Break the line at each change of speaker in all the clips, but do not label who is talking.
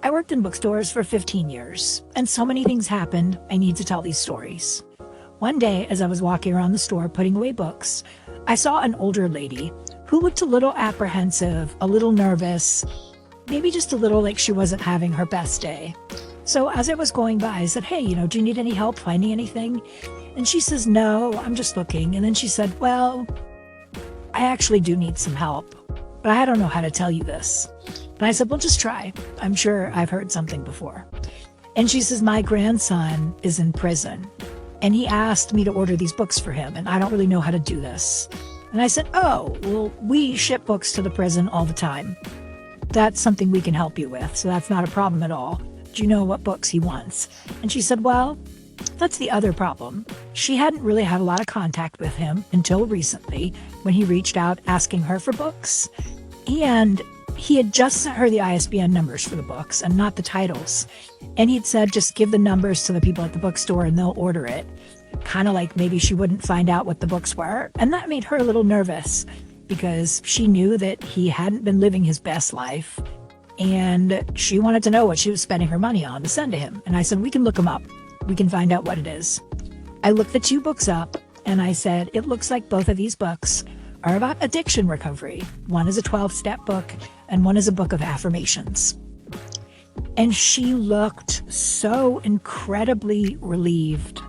I worked in bookstores for 15 years, and so many things happened, I need to tell these stories. One day, as I was walking around the store putting away books, I saw an older lady who looked a little apprehensive, a little nervous, maybe just a little like she wasn't having her best day. So as I was going by, I said, "Hey, do you need any help finding anything?" And she says, "No, I'm just looking." And then she said, "Well, I actually do need some help, but I don't know how to tell you this." And I said, "Well, just try. I'm sure I've heard something before." And she says, "My grandson is in prison, and he asked me to order these books for him, and I don't really know how to do this." And I said, "Oh, well, we ship books to the prison all the time. That's something we can help you with, so that's not a problem at all. Do you know what books he wants?" And she said, "Well, that's the other problem." She hadn't really had a lot of contact with him until recently when he reached out asking her for books. And he had just sent her the ISBN numbers for the books and not the titles. And he'd said, just give the numbers to the people at the bookstore and they'll order it. Kind of like maybe she wouldn't find out what the books were. And that made her a little nervous because she knew that he hadn't been living his best life. And she wanted to know what she was spending her money on to send to him. And I said, "We can look them up. We can find out what it is." I looked the two books up and I said, "It looks like both of these books are about addiction recovery. One is a 12-step book and one is a book of affirmations." And she looked so incredibly relieved.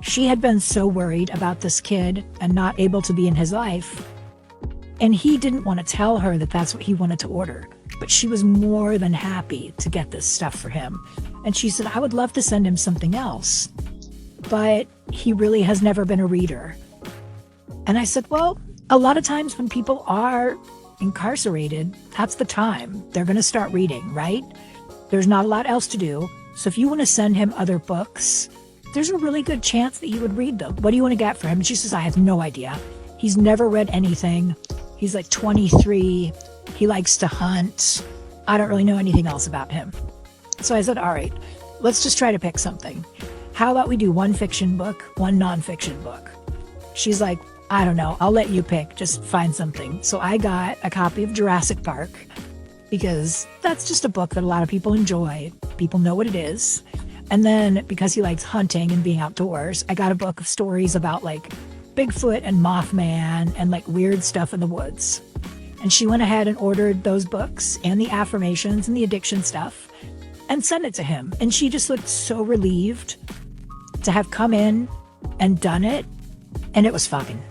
She had been so worried about this kid and not able to be in his life. And he didn't want to tell her that that's what he wanted to order. But she was more than happy to get this stuff for him. And she said, "I would love to send him something else, but he really has never been a reader." And I said, "Well, a lot of times when people are incarcerated, that's the time they're going to start reading, right? There's not a lot else to do. So if you want to send him other books, there's a really good chance that you would read them. What do you want to get for him?" And she says, "I have no idea. He's never read anything. He's like 23. He likes to hunt. I don't really know anything else about him." So I said, "All right, let's just try to pick something. How about we do one fiction book, one nonfiction book?" She's like, "I don't know. I'll let you pick. Just find something." So I got a copy of Jurassic Park because that's just a book that a lot of people enjoy. People know what it is. And then because he likes hunting and being outdoors, I got a book of stories about like Bigfoot and Mothman and like weird stuff in the woods. And she went ahead and ordered those books and the affirmations and the addiction stuff and sent it to him. And she just looked so relieved to have come in and done it. And it was fucking